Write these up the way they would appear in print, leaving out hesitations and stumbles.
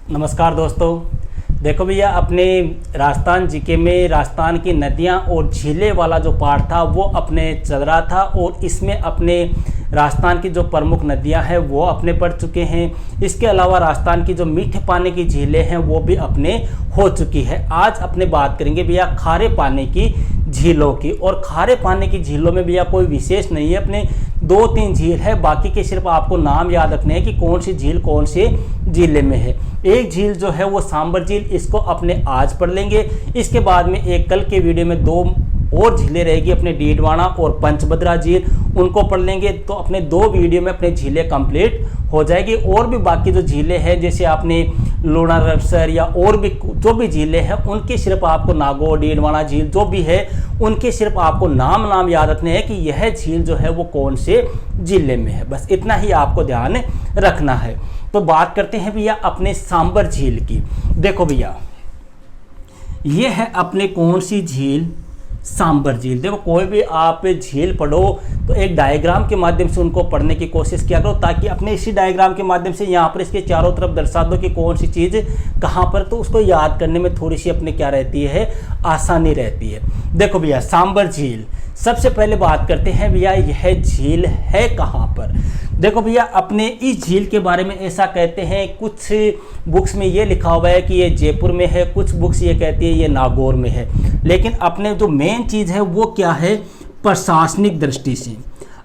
नमस्कार दोस्तों। देखो भैया, अपने राजस्थान जीके में राजस्थान की नदियां और झीलें वाला जो पार्ट था वो अपने चल रहा था और इसमें अपने राजस्थान की जो प्रमुख नदियां हैं वो अपने पड़ चुके हैं। इसके अलावा राजस्थान की जो मीठे पानी की झीलें हैं वो भी अपने हो चुकी है। आज अपने बात करेंगे भैया खारे पानी की झीलों की। और खारे पानी की झीलों में भैया कोई विशेष नहीं है, अपने 2-3 झील है, बाकी के सिर्फ आपको नाम याद रखने हैं कि कौन सी झील कौन से जिले में है। एक झील जो है वो सांबर झील, इसको अपने आज पढ़ लेंगे। इसके बाद में एक कल के वीडियो में 2 और झीलें रहेगी, अपने डीडवाना और पंचभद्रा झील, उनको पढ़ लेंगे तो अपने 2 वीडियो में अपने झीलें कंप्लीट हो जाएगी। और भी बाकी जो झीलें हैं जैसे आपने लूणा रपसर या और भी जो भी झीलें हैं उनके सिर्फ आपको नागौर डीडवाना झील जो भी है उनके सिर्फ आपको नाम याद रखने हैं कि यह झील जो है वो कौन से जिले में है, बस इतना ही आपको ध्यान रखना है। तो बात करते हैं भैया अपने सांबर झील की। देखो भैया, ये है अपने कौन सी झील, सांबर झील। देखो कोई भी आप झील पढ़ो तो एक डायग्राम के माध्यम से उनको पढ़ने की कोशिश किया करो, ताकि अपने इसी डायग्राम के माध्यम से यहाँ पर इसके चारों तरफ दर्शा दो कि कौन सी चीज़ कहाँ पर, तो उसको याद करने में थोड़ी सी अपने क्या रहती है, आसानी रहती है। देखो भैया, सांबर झील, सबसे पहले बात करते हैं भैया यह झील है कहाँ पर। देखो भैया, अपने इस झील के बारे में ऐसा कहते हैं, कुछ बुक्स में ये लिखा हुआ है कि ये जयपुर में है, कुछ बुक्स ये कहती है ये नागौर में है। लेकिन अपने जो मेन चीज़ है वो क्या है, प्रशासनिक दृष्टि से,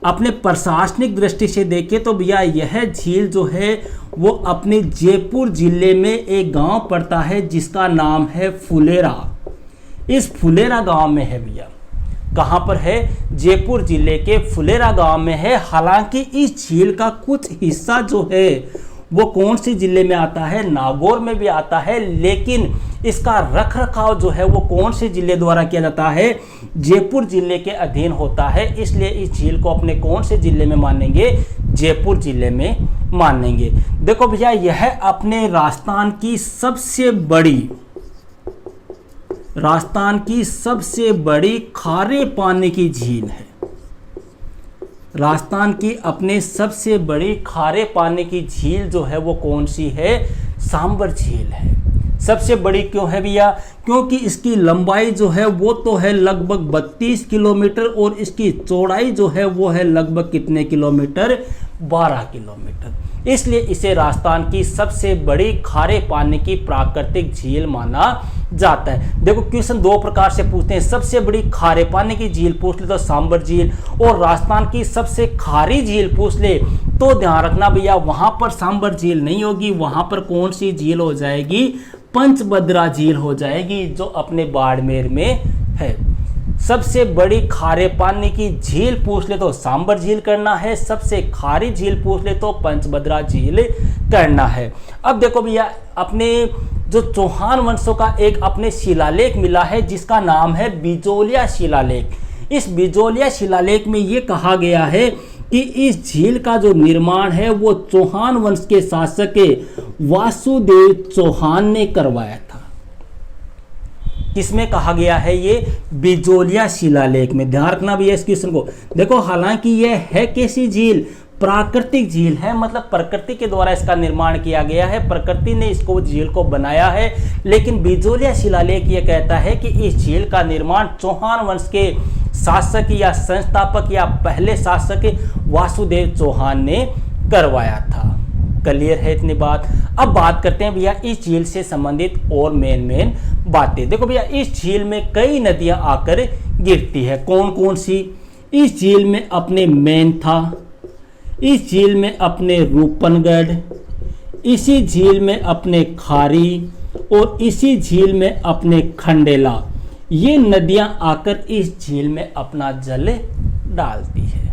अपने प्रशासनिक दृष्टि से देखें तो भैया यह झील जो है वो अपने जयपुर जिले में एक गांव पड़ता है जिसका नाम है फुलेरा। इस फुलेरा गांव में है भैया, कहाँ पर है, जयपुर जिले के फुलेरा गांव में है। हालांकि इस झील का कुछ हिस्सा जो है वो कौन से जिले में आता है, नागौर में भी आता है, लेकिन इसका रखरखाव जो है वो कौन से जिले द्वारा किया जाता है, जयपुर जिले के अधीन होता है। इसलिए इस झील को अपने कौन से जिले में मानेंगे, जयपुर जिले में मानेंगे। देखो भैया, यह अपने राजस्थान की सबसे बड़ी खारे पानी की झील है। राजस्थान की अपने सबसे बड़ी खारे पानी की झील जो है वो कौन सी है, सांबर झील है। सबसे बड़ी क्यों है भैया, क्योंकि इसकी लंबाई जो है वो तो है लगभग 32 किलोमीटर और इसकी चौड़ाई जो है वो है लगभग कितने किलोमीटर, 12 किलोमीटर। इसलिए इसे राजस्थान की सबसे बड़ी खारे पानी की प्राकृतिक झील माना जाता है। देखो क्वेश्चन 2 प्रकार से पूछते हैं, सबसे बड़ी खारे पानी की झील पूछ ले तो सांबर झील, और राजस्थान की सबसे खारी झील पूछ ले तो ध्यान रखना भैया वहां पर सांबर झील नहीं होगी, वहां पर कौन सी झील हो जाएगी, पंचभद्रा झील हो जाएगी जो अपने बाड़मेर में है। सबसे बड़ी खारे पानी की झील पूछ ले तो सांबर झील करना है, सबसे खारी झील पूछ ले तो पंचभद्रा झील करना है। अब देखो भैया, अपने जो चौहान वंशों का एक अपने शिलालेख मिला है जिसका नाम है बिजोलिया शिलालेख। इस बिजोलिया शिलालेख में ये कहा गया है कि इस झील का जो निर्माण है वो चौहान वंश के शासक वासुदेव चौहान ने करवाया था। किसमें कहा गया है, ये बिजोलिया शिलालेख में। ध्यान रखना भी है इस क्वेश्चन को। देखो हालांकि यह है कैसी झील, प्राकृतिक झील है, मतलब प्रकृति के द्वारा इसका निर्माण किया गया है, प्रकृति ने इसको झील को बनाया है। लेकिन बिजोलिया शिलालेख ये कहता है कि इस झील का निर्माण चौहान वंश के शासक या संस्थापक या पहले शासक वासुदेव चौहान ने करवाया था। क्लियर है इतनी बात। अब बात करते हैं भैया इस झील से संबंधित और मेन बातें। देखो भैया, इस झील में कई नदियां आकर गिरती है। कौन कौन सी, इस झील में अपने मेंथा, इस झील में अपने रूपनगढ़, इसी झील में अपने खारी और इसी झील में अपने खंडेला, ये नदियां आकर इस झील में अपना जल डालती है।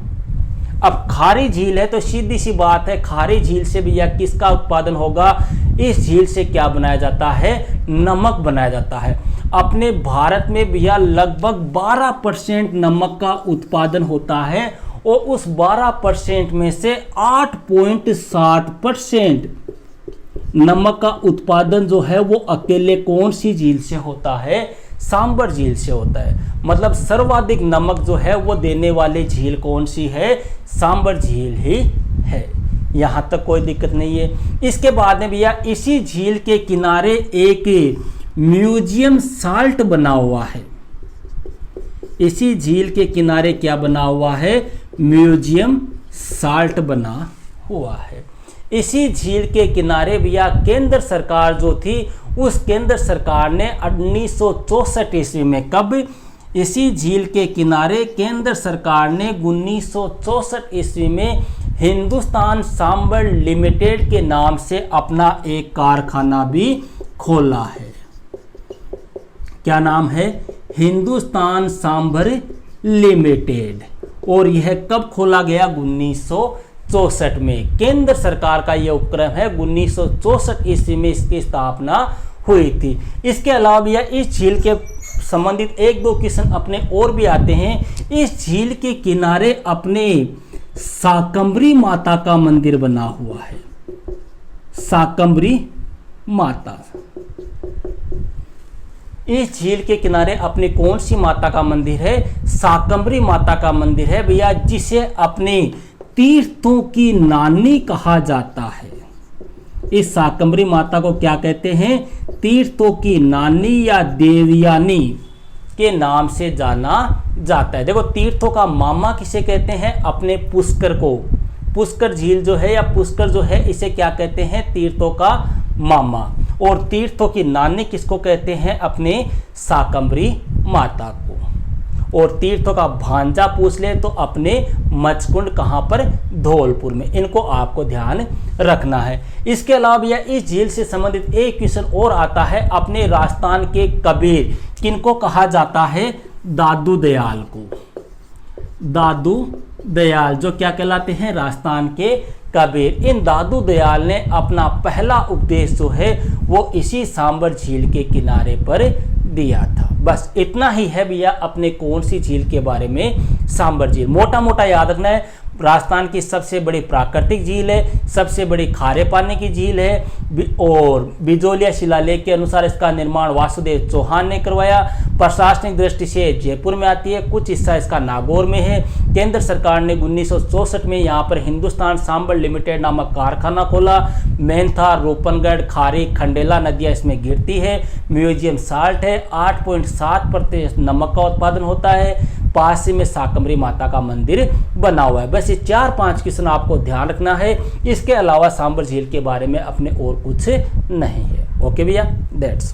अब खारी झील है तो सीधी सी बात है, खारी झील से भैया किसका उत्पादन होगा, इस झील से क्या बनाया जाता है, नमक बनाया जाता है। अपने भारत में भैया लगभग 12% नमक का उत्पादन होता है और उस 12% में से 8.60% नमक का उत्पादन जो है वो अकेले कौन सी झील से होता है, सांबर झील से होता है। मतलब सर्वाधिक नमक जो है वो देने वाली झील कौन सी है, सांबर झील ही है। यहाँ तक कोई दिक्कत नहीं है। इसके बाद में भैया इसी झील के किनारे एक म्यूजियम साल्ट बना हुआ है। इसी झील के किनारे क्या बना हुआ है? म्यूजियम साल्ट बना हुआ है। इसी झील के किनारे भैया केंद्र सरकार जो थी, उस केंद्र सरकार ने 1964 ईस्वी में, कब? इसी झील के किनारे केंद्र सरकार ने 1964 ईस्वी में हिंदुस्तान सांबर लिमिटेड के नाम से अपना एक कारखाना भी खोला है। क्या नाम है? हिंदुस्तान सांबर लिमिटेड। और यह कब खोला गया? 1964 में। केंद्र सरकार का यह उपक्रम है, 1964 ईस्वी में इसकी स्थापना हुई थी। इसके अलावा भैया इस झील के संबंधित एक दो क्वेश्चन अपने और भी आते हैं। इस झील के किनारे अपने शाकंभरी माता का मंदिर बना हुआ है। शाकंभरी माता। इस झील के किनारे अपनी कौन सी माता का मंदिर है? शाकंभरी माता का मंदिर है भैया, जिसे अपने तीर्थों की नानी कहा जाता है। इस शाकंभरी माता को क्या कहते हैं? तीर्थों की नानी या देवयानी के नाम से जाना जाता है। देखो, तीर्थों का मामा किसे कहते हैं? अपने पुष्कर को। पुष्कर झील जो है या पुष्कर जो है, इसे क्या कहते हैं? तीर्थों का मामा। और तीर्थों की नानी किसको कहते हैं? अपने शाकंभरी माता को। और तीर्थों का भांजा पूछ ले तो अपने मचकुंड, कहाँ पर? धौलपुर में। इनको आपको ध्यान रखना है। इसके अलावा भैया इस झील से संबंधित एक क्वेश्चन और आता है, अपने राजस्थान के कबीर किनको कहा जाता है? दादू दयाल को। दादू दयाल जो क्या कहलाते हैं? राजस्थान के कबीर। इन दादू दयाल ने अपना पहला उपदेश जो है वो इसी सांबर झील के किनारे पर दिया था। बस इतना ही है भैया अपने कौन सी झील के बारे में? सांबर झील। मोटा मोटा याद रखना है, राजस्थान की सबसे बड़ी प्राकृतिक झील है, सबसे बड़ी खारे पानी की झील है। और बिजोलिया शिलालेख के अनुसार इसका निर्माण वासुदेव चौहान ने करवाया। प्रशासनिक दृष्टि से जयपुर में आती है, कुछ हिस्सा इसका नागौर में है। केंद्र सरकार ने 1964 में यहाँ पर हिंदुस्तान सांबर लिमिटेड नामक कारखाना खोला। मेंथा, रूपनगढ़, खारी, खंडेला नदियाँ इसमें गिरती है। म्यूजियम साल्ट है। 8.7% नमक का उत्पादन होता है। पास ही में शाकंभरी माता का मंदिर बना हुआ है। बस ये 4-5 क्वेश्चन आपको ध्यान रखना है। इसके अलावा सांबर झील के बारे में अपने और कुछ नहीं है। ओके भैया, दैट्स